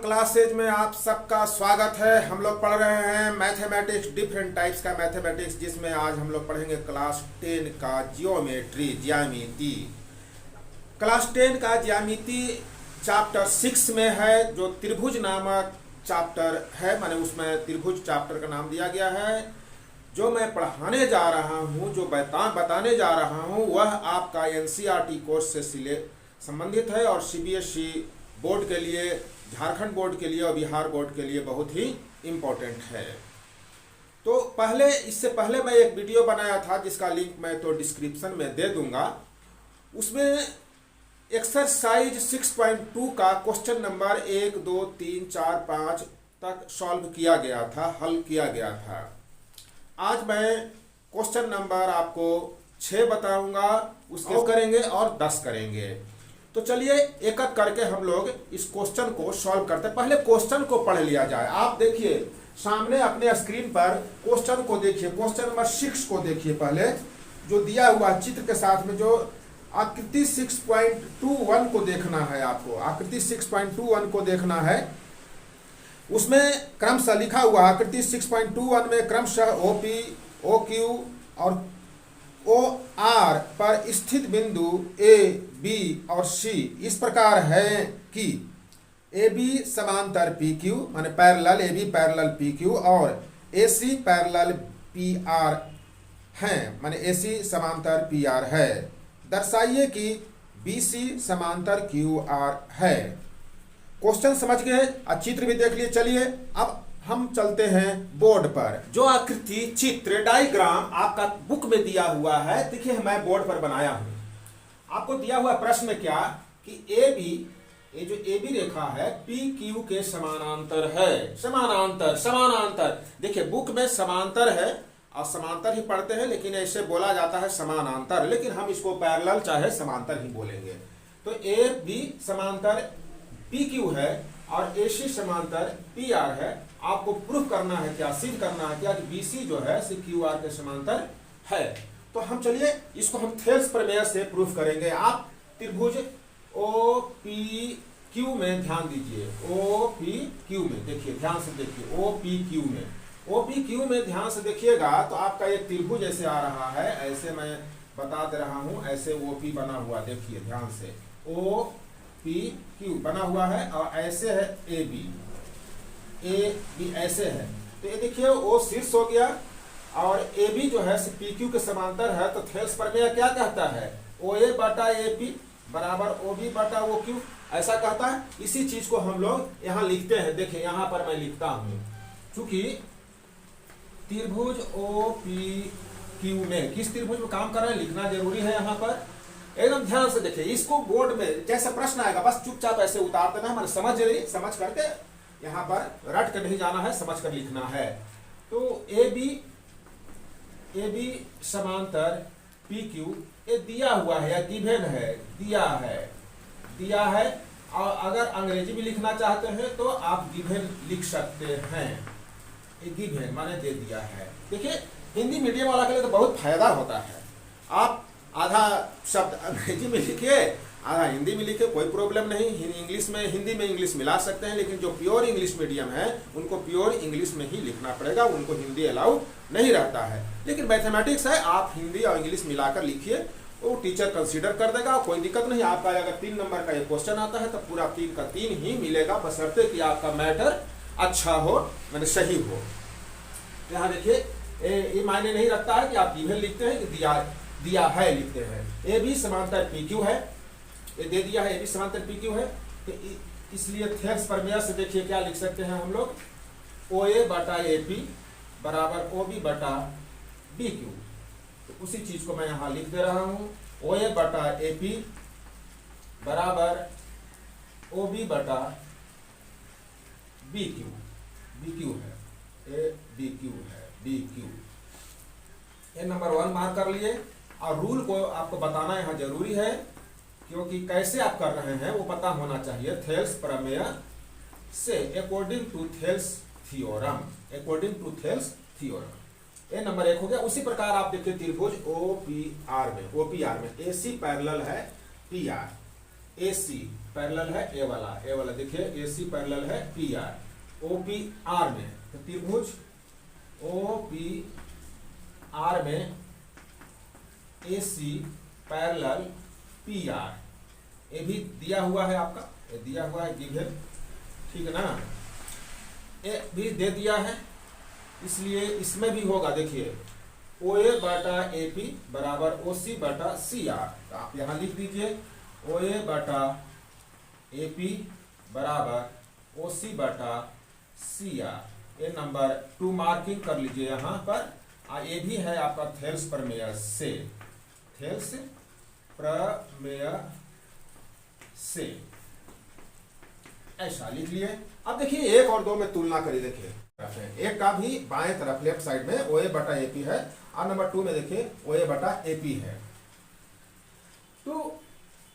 Classes में आप सबका स्वागत है। हम लोग पढ़ रहे हैं मैथमेटिक्स, डिफरेंट टाइप्स का मैथमेटिक्स, जिसमें आज हम लोग पढ़ेंगे क्लास 10 का जियोमेट्री, ज्यामिति। क्लास 10 का ज्यामिति चैप्टर 6 में है, जो त्रिभुज नामक चैप्टर है, माने उसमें त्रिभुज चैप्टर का नाम दिया गया है। जो मैं पढ़ाने जा रहा हूँ, जो बताने जा रहा हूँ, वह आपका एनसीईआरटी कोर्स से संबंधित है और सीबीएसई बोर्ड के लिए, झारखंड बोर्ड के लिए और बिहार बोर्ड के लिए बहुत ही इम्पोर्टेंट है। तो इससे पहले मैं एक वीडियो बनाया था, जिसका लिंक मैं तो डिस्क्रिप्शन में दे दूंगा। उसमें एक्सरसाइज 6.2 का क्वेश्चन नंबर 1, 2, 3, 4, 5 तक सॉल्व किया गया था, हल किया गया था। आज मैं क्वेश्चन नंबर आपको 6 बताऊंगा, उसको करेंगे और 10 करेंगे। तो चलिए एक एक करके हम लोग इस क्वेश्चन को सॉल्व करते हैं। पहले क्वेश्चन को पढ़ लिया जाए। आप देखिए सामने अपने स्क्रीन पर क्वेश्चन को देखिए, क्वेश्चन नंबर 6 को देखिए। पहले जो दिया हुआ चित्र के साथ में जो आकृति 6.21 को देखना है, आपको आकृति 6.21 को देखना है। उसमें क्रमशः लिखा हुआ आकृति 6.21 में क्रमशः OP, OQ और OR पर स्थित बिंदु A, B और C इस प्रकार है कि AB समांतर PQ माने पैरेलल AB पैरेलल PQ और AC पैरेलल PR हैं, माने AC समांतर PR है। दर्शाइए कि BC समांतर QR है। क्वेश्चन समझ गए, चित्र भी देख लिए। चलिए अब हम चलते हैं बोर्ड पर। जो आकृति, चित्र, डायग्राम आपका बुक में दिया हुआ है, देखिए मैं बोर्ड पर बनाया हूं। आपको दिया हुआ प्रश्न में क्या कि ये जो AB रेखा है PQ के समानांतर है। समानांतर देखिए बुक में समांतर है और समांतर ही पढ़ते हैं, लेकिन ऐसे बोला जाता है समानांतर, लेकिन हम इसको पैरेलल चाहे समांतर ही बोलेंगे। तो AB समांतर PQ है और AC समांतर PR है। आपको प्रूफ करना है क्या, सिद्ध करना है क्या कि BC जो है QR के समांतर है। तो हम चलिए इसको हम थेल्स प्रमेय से प्रूफ करेंगे। आप त्रिभुज OPQ में ध्यान दीजिए, OPQ में देखिए, ध्यान से देखिए, OPQ में ध्यान से देखिएगा तो आपका एक त्रिभुज ऐसे आ रहा है, ऐसे मैं बता दे रहा हूं, ऐसे OP बना हुआ, देखिए ध्यान से, OPQ बना हुआ है और ऐसे है AB ऐसे है। तो ये देखिए O शीर्ष हो गया और AB जो है PQ के समांतर है। तो थेल्स प्रमेय क्या कहता है, OA बटा AP बराबर OB बटा OQ, ऐसा कहता है। इसी चीज को हम लोग यहाँ लिखते हैं। देखिए यहाँ पर मैं लिखता हूँ, चूंकि त्रिभुज OPQ में किस त्रिभुज में काम कर रहे हैं लिखना जरूरी है। यहाँ पर एकदम ध्यान से देखिए, इसको बोर्ड में जैसे प्रश्न आएगा बस चुपचाप ऐसे उतार देना है, मैंने समझ करके यहाँ पर रट कर नहीं जाना है, समझ कर लिखना है। तो AB समांतर PQ ये दिया हुआ है या गिवन है, दिया है। और अगर अंग्रेजी में लिखना चाहते हैं तो आप गिवन लिख सकते हैं। ये गिवन माने दे दिया है। देखिए हिंदी मीडियम वाला के लिए तो बहुत फायदा होता है। आप आधा शब्द अंग्रेजी में लिखिए, आधा हिंदी में लिखे, कोई प्रॉब्लम नहीं। हिंदी में इंग्लिश मिला सकते हैं, लेकिन जो प्योर इंग्लिश मीडियम है उनको प्योर इंग्लिश में ही लिखना पड़ेगा, उनको हिंदी अलाउ नहीं रहता है। लेकिन मैथमेटिक्स है, आप हिंदी और इंग्लिश मिलाकर लिखिए, वो टीचर कंसीडर कर देगा, कोई दिक्कत नहीं। आपका अगर 3 नंबर का एक क्वेश्चन आता है तो पूरा 3 का 3 ही मिलेगा, बशर्ते कि आपका मैटर अच्छा हो, मैंने सही हो। यहाँ देखिए ये मायने नहीं रखता है कि आप गिवन लिखते हैं कि दिया है लिखते हैं। AB समांतर PQ है, ये दे दिया है, AB समांतर PQ है। तो इसलिए थेल्स प्रमेय से देखिए क्या लिख सकते हैं हम लोग, OA बटा AP बराबर OB बटा BQ। तो उसी चीज को मैं यहाँ लिख दे रहा हूँ, OA बटा AP बराबर OB बटा BQ है, BQ। ये नंबर 1 मार्क कर लिए। और रूल को आपको बताना यहाँ जरूरी है, क्योंकि कैसे आप कर रहे हैं वो पता होना चाहिए। थेल्स प्रमेय से अकॉर्डिंग टू थेल्स थ्योरम, ये नंबर 1 हो गया। उसी प्रकार आप देखिए त्रिभुज OPR में AC पैरेलल है PR, AC पैरेलल है ए वाला देखिए AC पैरेलल है PR, OPR में तो त्रिभुज OPR में AC पैरेलल PR, ये भी दिया हुआ है आपका, ये दिया हुआ है गिवन, ठीक है ना, ये भी दे दिया है, इसलिए इसमें भी होगा। देखिए OA बटा AP बराबर OC बटा CR, तो आप यहाँ लिख दीजिए OA बटा AP बराबर OC बटा CR, ये नंबर 2 मार्किंग कर लीजिए यहाँ पर। ये भी है आपका थेल्स प्रमेय से, थेल्स प्रमेय से, ऐसा लिख लिए। अब देखिए 1 और 2 में तुलना करिए। देखिए एक का भी बाएं तरफ लेफ्ट साइड में OA बटा AP है और नंबर 2 में देखिए OA बटा AP है, तो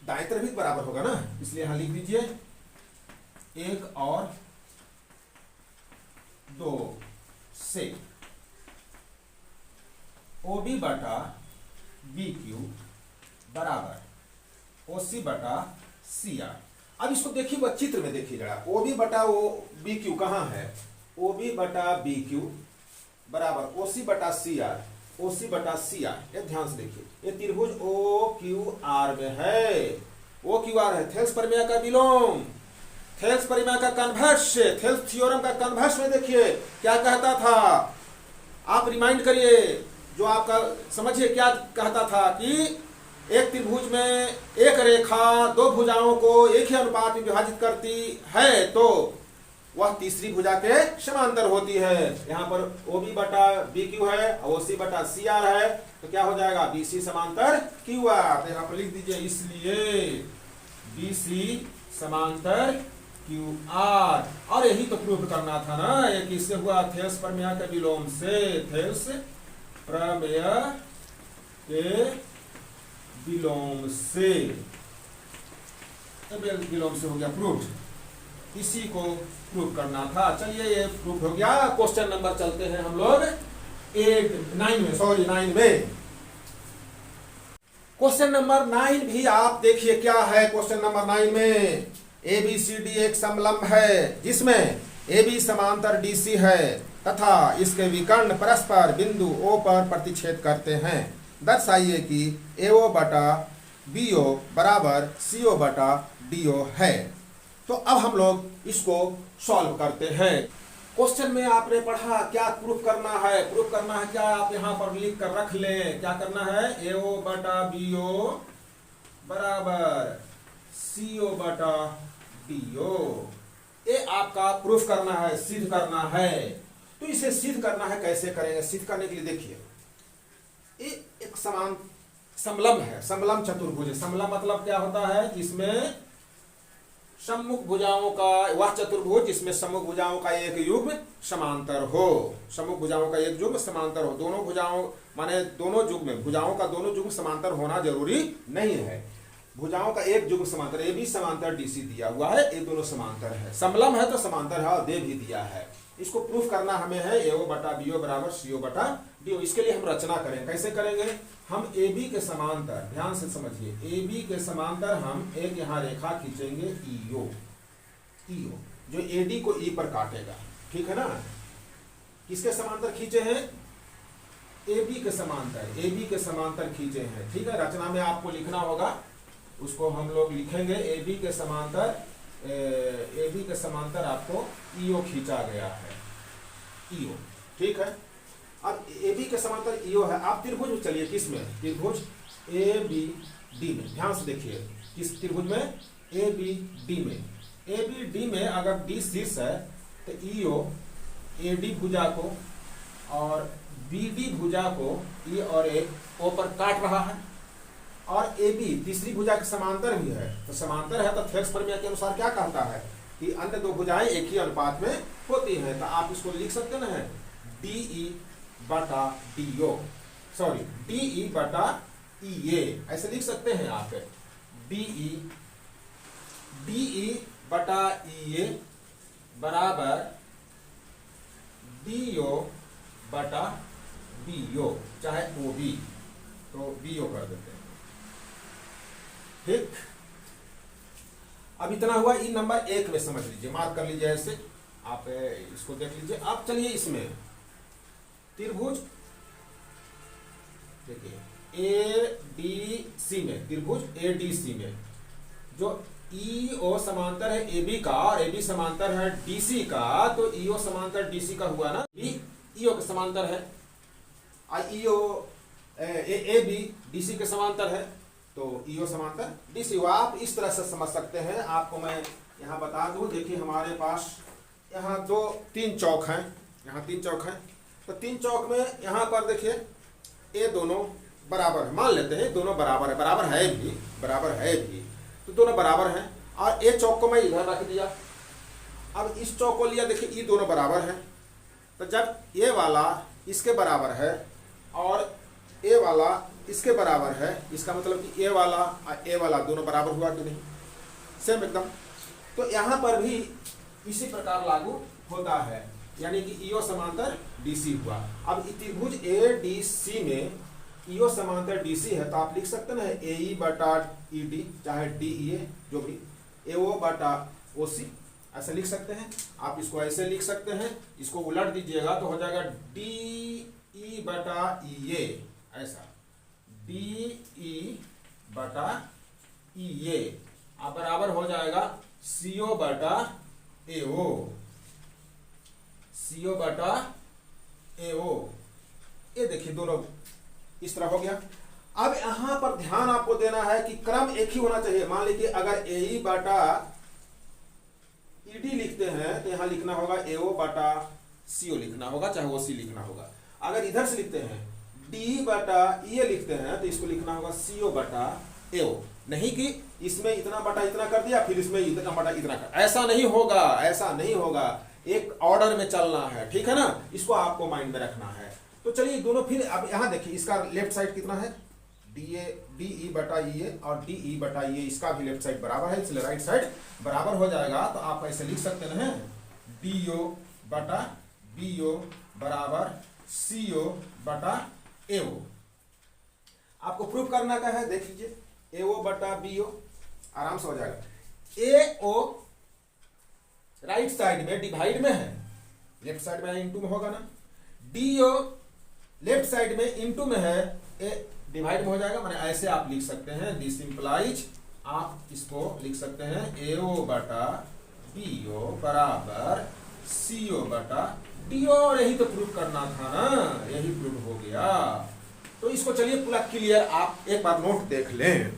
दाएं तरफ भी बराबर होगा ना, इसलिए यहां लिख दीजिए 1 और 2 से OB बटा BQ बराबर OC बटा CR। अब इसको देखिए वह चित्र में देखिए जरा, OB बटा BQ कहाँ है, OB बटा BQ बराबर OC बटा CR, OC बटा CR, ये ध्यान से देखिए, ये त्रिभुज OQR में है, OQR है थेल्स प्रमेय का विलोम, थेल्स प्रमेय का कन्वर्स, थेल्स थ्योरम का कन्वर्स में देखिए क्या कहता था, आप रिमाइंड करिए जो आपका, समझिए क्या कहता था कि एक त्रिभुज में एक रेखा दो भुजाओं को एक ही अनुपात में विभाजित करती है तो वह तीसरी भुजा के समांतर होती है। यहाँ पर OB बटा BQ है और OC बटा CR है, तो क्या हो जाएगा BC समांतर QR, तो यहाँ पर लिख दीजिए इसलिए BC समांतर QR। और यही तो प्रूफ करना था ना, ये किससे हुआ, थेल्स प्रमेय के विलोम से, थेल्स प्रमेय के विलोम से, विलोम से हो गया प्रूफ, इसी को प्रूफ करना था। चलिए ये प्रूफ हो गया। क्वेश्चन नंबर चलते हैं हम लोग 9 में। क्वेश्चन नंबर 9 भी आप देखिए क्या है। क्वेश्चन नंबर 9 में ABCD एक समलंब है जिसमें AB समांतर DC है तथा इसके विकर्ण परस्पर बिंदु O पर प्रतिच्छेद करते हैं। दर्शाइए कि AO बटा BO बराबर CO बटा DO है। तो अब हम लोग इसको सॉल्व करते हैं। क्वेश्चन में आपने पढ़ा क्या प्रूफ करना है, प्रूफ करना है क्या, आप यहाँ पर लिख कर रख लें, क्या करना है, AO बटा BO बराबर CO बटा DO, ये आपका प्रूफ करना है, सिद्ध करना है। तो इसे सिद्ध करना है, कैसे करेंगे, सिद्ध करने के लिए देखिए ये एक समान समलंब है, समलंब चतुर्भुज। समलंब मतलब क्या होता है, जिसमें सम्मुख भुजाओं का, वह चतुर्भुज जिसमें सम्मुख भुजाओं का एक युग्म समांतर हो, सम्मुख भुजाओं का एक युग्म समांतर हो। दोनों भुजाओं माने दोनों युग्म, भुजाओं का दोनों युग्म समांतर होना जरूरी नहीं है, भुजाओं का एक युग्म समांतर, AB समांतर DC दिया हुआ है, ये दोनों समांतर है। समलंब है तो समांतर है और दे भी दिया है। इसको प्रूफ करना हमें है AO बटा BO बराबर CO बटा DO। इसके लिए हम रचना करें, कैसे करेंगे, हम AB के समांतर, ध्यान से समझिए, AB के समांतर हम एक यहाँ रेखा खींचेंगे EO, जो AD को E पर काटेगा, ठीक है ना। किसके समांतर खींचे हैं, AB के समांतर, AB के समांतर खींचे हैं, ठीक है। रचना में आपको लिखना होगा, उसको हम लोग लिखेंगे AB के समांतर, AB के समांतर आपको EO खींचा गया है, EO, ठीक है। अब AB के समांतर EO है। आप त्रिभुज में चलिए, किस में, त्रिभुज ABD में, ध्यान से देखिए, किस त्रिभुज में, ABD में। ABD में अगर D शीर्ष है तो EO AD भुजा को और BD भुजा को E और A O पर काट रहा है, और AB तीसरी भुजा के समांतर भी है। तो समांतर है तो थेल्स प्रमेय के अनुसार क्या कहता है कि अन्य दो भुजाएं एक ही अनुपात में होती हैं। तो आप इसको लिख सकते ना है DE बटा DO, सॉरी DE बटा EA, ऐसे लिख सकते हैं आप, DE बटा EA बराबर DO बटा BO, चाहे OB, तो BO कर देते हैं, ठीक। अब इतना हुआ, ई नंबर 1 में समझ लीजिए, मार्क कर लीजिए ऐसे, आप इसको देख लीजिए। अब चलिए इसमें त्रिभुज देखिए ADC में, त्रिभुज ADC में जो EO समांतर है AB का और AB समांतर है DC का, तो EO समांतर DC का हुआ ना, EO के समांतर है, EO AB DC के समांतर है, तो EO समांतर DC हुआ। आप इस तरह से समझ सकते हैं। आपको मैं यहाँ बता दूं, देखिए हमारे पास यहाँ 3 चौक हैं, यहाँ 3 चौक हैं, तो 3 चौक में यहाँ पर देखिए ये दोनों बराबर है, मान लेते हैं दोनों बराबर है, बराबर है भी, तो दोनों बराबर हैं। और ये चौक को मैं इधर रख दिया, अब इस चौक को लिया, देखिए ये दोनों बराबर हैं, तो जब ये वाला इसके बराबर है और ये वाला इसके बराबर है, इसका मतलब कि ये वाला और ये वाला दोनों बराबर हुआ कि नहीं, सेम एकदम। तो यहाँ पर भी इसी प्रकार लागू होता है, यानी कि EO समांतर DC हुआ। अब त्रिभुज ADC में EO समांतर DC है, तो आप लिख सकते ना AE बटा ED, चाहे DEA जो भी, AO बटा OC, ऐसे लिख सकते हैं। आप इसको ऐसे लिख सकते हैं, इसको उलट दीजिएगा तो हो जाएगा DE बटा EA, ऐसा DE बटा EA, अब बराबर हो जाएगा CO बटा AO, CO बटा AO। ये देखिए दोनों इस तरह हो गया। अब यहां पर ध्यान आपको देना है कि क्रम एक ही होना चाहिए। मान लीजिए अगर AE बटा ED लिखते हैं तो यहां लिखना होगा AO बटा CO लिखना होगा, चाहे OC लिखना होगा। अगर इधर से लिखते हैं DE बटा EA लिखते हैं तो इसको लिखना होगा CO बटा AO, नहीं कि इसमें इतना बटा इतना कर दिया फिर इसमें इतना बटा इतना कर, ऐसा नहीं होगा, ऐसा नहीं होगा। एक ऑर्डर में चलना है, ठीक है ना, इसको आपको माइंड में रखना है। तो चलिए दोनों फिर अब यहाँ देखिए, इसका लेफ्ट साइड कितना है DE बटा EA और DE बटा EA, इसका भी लेफ्ट साइड बराबर है, इसलिए राइट साइड बराबर हो जाएगा। तो आप ऐसे लिख सकते हैं DO बटा BO बराबर CO बटा AO। आपको प्रूफ करना का है, देख लीजिए AO बटा BO आराम से हो जाएगा। AO राइट साइड में डिवाइड में है, लेफ्ट साइड में इनटू में होगा ना, DO लेफ्ट साइड में इनटू में है, ए डिवाइड में हो जाएगा, माने ऐसे आप लिख सकते हैं। दिस इंप्लाइज, आप इसको लिख सकते हैं AO बटा BO बराबर CO बटा DO। यही तो प्रूफ करना था ना, यही प्रूफ हो गया। तो इसको चलिए पूरा क्लियर आप एक बार नोट देख लें।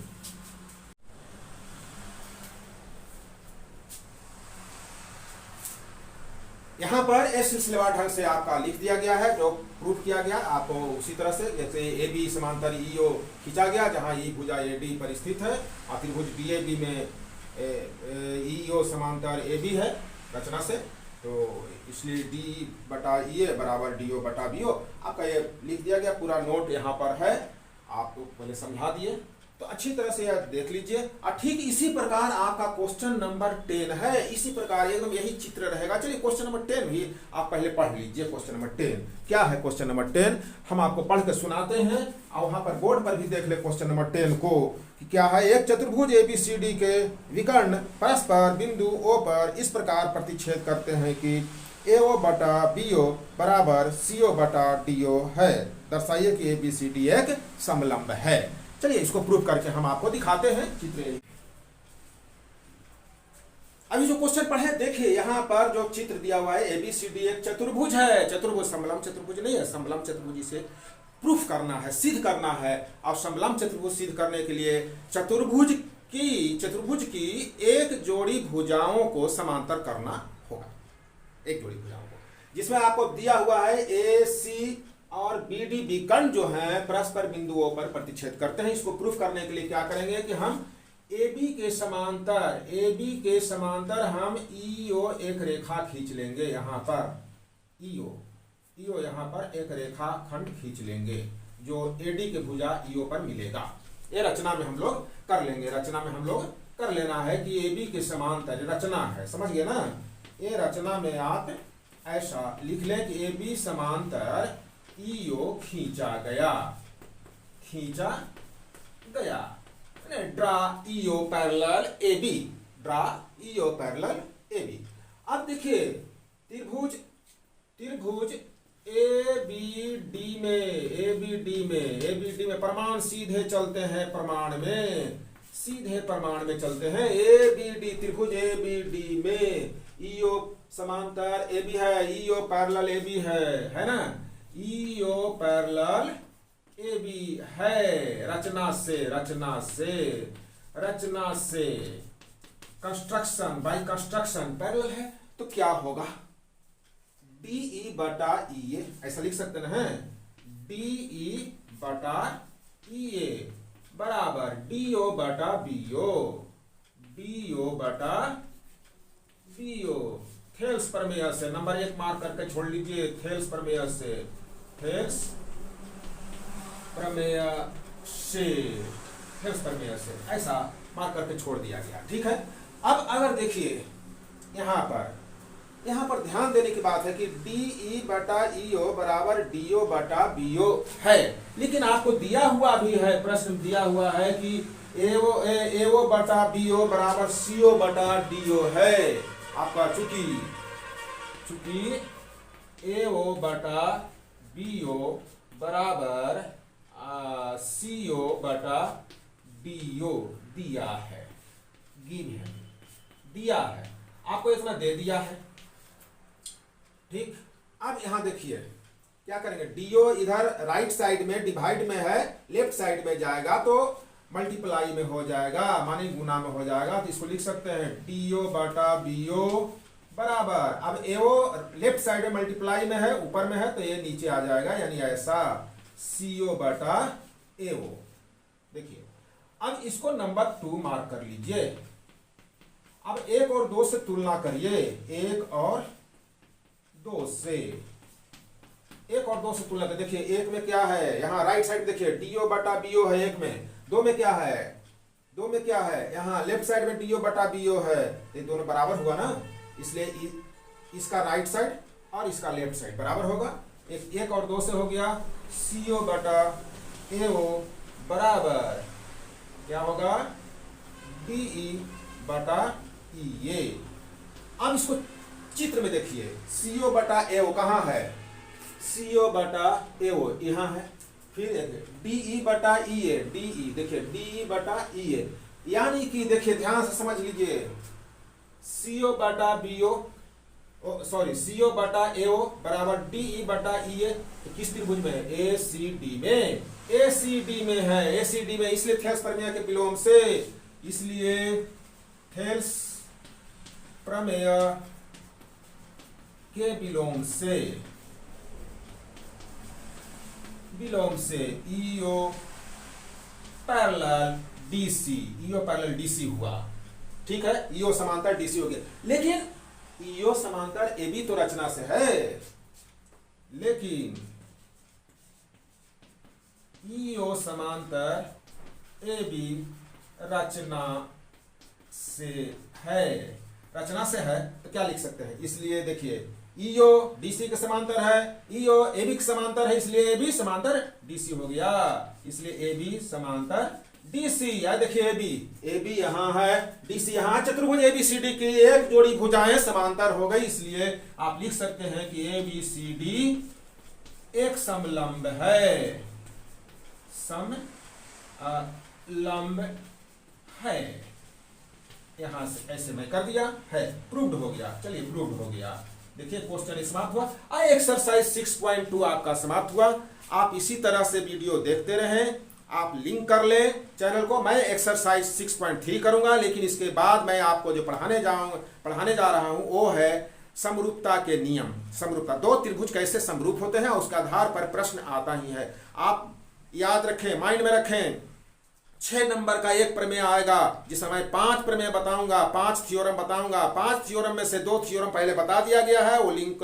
यहां पर इस सिलसिलेवार ढंग से आपका लिख दिया गया है, जो प्रूफ किया गया आपको उसी तरह से, जैसे AB समांतर EO खींचा गया, जहां E भुजा AD पर स्थित है, और त्रिभुज DAB में EO समांतर AB है रचना से, तो इसलिए DE बटा EA बराबर DO बटा BO। आपका ये लिख दिया गया, पूरा नोट यहाँ पर है, आपको पहले समझा दिए, तो अच्छी तरह से यह देख लीजिए। और ठीक इसी प्रकार आपका क्वेश्चन नंबर 10 है, इसी प्रकार एकदम यही चित्र रहेगा। चलिए क्वेश्चन नंबर 10 भी आप पहले पढ़ लीजिए। क्वेश्चन नंबर 10 क्या है? क्वेश्चन नंबर 10 हम आपको पढ़ के सुनाते हैं, और वहां पर बोर्ड पर भी देख ले क्वेश्चन नंबर 10 को कि क्या है। एक चतुर्भुज ABCD के विकर्ण परस्पर बिंदु O पर इस प्रकार प्रतिच्छेद करते हैं कि AO बटा BO बराबर CO बटा DO है। दर्शाइए कि ABCD एक समलंब है। चलिए इसको प्रूव करके हम आपको दिखाते हैं चित्र। अभी जो क्वेश्चन पढ़े देखिए, यहाँ पर जो चित्र दिया हुआ है ABCD एक चतुर्भुज है। चतुर्भुज समलंब चतुर्भुज नहीं है, समलंब चतुर्भुज से प्रूफ करना है, सिद्ध करना है। और समलंब चतुर्भुज सिद्ध करने के लिए चतुर्भुज की एक जोड़ी भुजाओं को समांतर करना होगा, एक जोड़ी भुजाओं को, जिसमें आपको दिया हुआ है AC और BD विकर्ण जो है परस्पर बिंदुओं पर प्रतिच्छेद करते हैं। इसको प्रूफ करने के लिए क्या करेंगे कि हम AB के समांतर हम EO एक रेखा खींच लेंगे। यहाँ पर EO यहाँ पर एक रेखा खंड खींच लेंगे जो AD के भुजा EO पर मिलेगा। ये रचना में हम लोग कर लेंगे। रचना में हम लोग कर लेना है कि AB के समांतर रचना है, समझ गए ना। ये रचना में आप ऐसा लिख लें कि AB समांतर EO खींचा गया, draw EO parallel AB, draw EO parallel AB. अब देखिए त्रिभुज एबीडी में प्रमाण सीधे चलते हैं, प्रमाण में चलते हैं। एबीडी त्रिभुज एबीडी में ईओ समांतर एबी है, ईओ पैरेलल एबी है ना, ईओ पैरेलल एबी है। रचना से कंस्ट्रक्शन बाय कंस्ट्रक्शन पैरेलल है, तो क्या होगा डीई बटा ईए, ऐसा लिख सकते हैं, डीई बटा ईए बराबर डीओ बटा बीओ। थेल्स प्रमेय से नंबर 1 मार्क करके छोड़ लीजिए, थेल्स प्रमेय से ऐसा मार्क करके छोड़ दिया गया। ठीक है। अब अगर देखिए यहाँ पर ध्यान देने की बात है कि डीई बटा ईओ बराबर डीओ बटा बीओ है, लेकिन आपको दिया हुआ भी है, प्रश्न दिया हुआ है कि एओ बटा बीओ बराबर सीओ बटा डीओ है। आपका चूंकि एओ बटा बीओ बराबर सीओ बटा डीओ दिया है, आपको इतना दे दिया है। ठीक। अब यहां देखिए क्या करेंगे, डीओ इधर राइट साइड में डिवाइड में है, लेफ्ट साइड में जाएगा तो मल्टीप्लाई में हो जाएगा, माने गुना में हो जाएगा। तो इसको लिख सकते हैं डीओ बटा बीओ बराबर, अब एओ लेफ्ट साइड में मल्टीप्लाई में है, ऊपर में है, तो ये नीचे आ जाएगा, यानी ऐसा सीओ बटा एओ। देखिए अब इसको नंबर 2 मार्क कर लीजिए। अब 1 और 2 से तुलना करिए, 1 और 2 से तुलना करिए। देखिए 1 में क्या है, यहाँ राइट साइड देखिए डीओ बटा बीओ है 1 में, 2 में क्या है, यहाँ लेफ्ट साइड में डीओ बटा बीओ है, ये दोनों बराबर हुआ ना, इसलिए इसका राइट साइड और इसका लेफ्ट साइड बराबर होगा। 1 और 2 से हो गया सीओ बटा एओ बराबर क्या होगा डीई बटा ईए। अब इसको चित्र में देखिए, सीओ बटा एओ कहाँ है, सीओ बटा एओ यहाँ है, फिर देखिए डीई बटा ईए, देखिए डीई बटा ईए, यानी कि देखिए ध्यान से समझ लीजिए, सीओ बटा बीओ सीओ बटा एओ बराबर डीई बटा ईए, तो किस त्रिभुज में है, एसीडी में है, इसलिए थेल्स प्रमेय के विलोम से, इसलिए थेल्स प्रमेय के विलोम से ईओ पैरेलल डीसी हुआ। ठीक है, ईओ समांतर डीसी हो गया, लेकिन ईओ समांतर एबी तो रचना से है, लेकिन ईओ समांतर एबी रचना से है, तो क्या लिख सकते हैं, इसलिए देखिए ईओ डीसी के समांतर है, ईओ एबी के समांतर है, इसलिए एबी समांतर डीसी हो गया, इसलिए एबी समांतर डीसी। या देखिए एबी यहाँ है, डीसी यहाँ, चतुर्भुज एबीसीडी की एक जोड़ी भुजाएं समांतर हो गई, इसलिए आप लिख सकते हैं कि एबीसीडी एक समलंब है, यहां से ऐसे मैं कर दिया है, प्रूव्ड हो गया। चलिए प्रूव्ड हो गया, देखिए क्वेश्चन समाप्त हुआ। एक्सरसाइज 6.2 आपका समाप्त हुआ। आप इसी तरह से वीडियो देखते रहें, आप लिंक कर लें चैनल को। मैं एक्सरसाइज 6.3 करूंगा, लेकिन इसके बाद मैं आपको जो पढ़ाने जा रहा हूं वो है समरूपता के नियम। समरूपता, दो त्रिभुज कैसे समरूप होते हैं उसके आधार पर प्रश्न आता ही है। आप याद रखें, माइंड में रखें, 6 नंबर का एक प्रमेय आएगा जिसमें मैं 5 प्रमेय बताऊंगा, 5 थ्योरम बताऊंगा। 5 थ्योरम में से 2 थ्योरम पहले बता दिया गया है, वो लिंक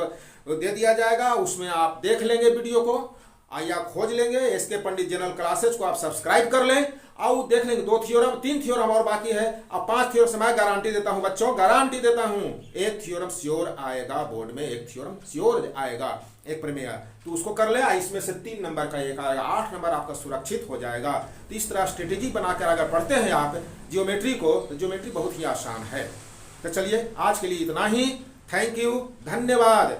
दे दिया जाएगा, उसमें आप देख लेंगे वीडियो को, या खोज लेंगे एसके पंडित जनरल क्लासेज को, आप सब्सक्राइब कर लें और देख लेंगे। 2 थ्योरम, 3 थ्योरम और बाकी है। अब 5 थ्योरम से मैं गारंटी देता हूं बच्चों, गारंटी देता हूं, एक थ्योरम श्योर आएगा बोर्ड में, एक थ्योरम श्योर आएगा। एक प्रमेय, तो उसको कर ले, इसमें से 3 नंबर का एक आएगा, 8 नंबर आपका सुरक्षित हो जाएगा। तो इस तरह स्ट्रेटेजी बनाकर अगर पढ़ते हैं आप जियोमेट्री को, तो जियोमेट्री बहुत ही आसान है। तो चलिए आज के लिए इतना ही। थैंक यू, धन्यवाद।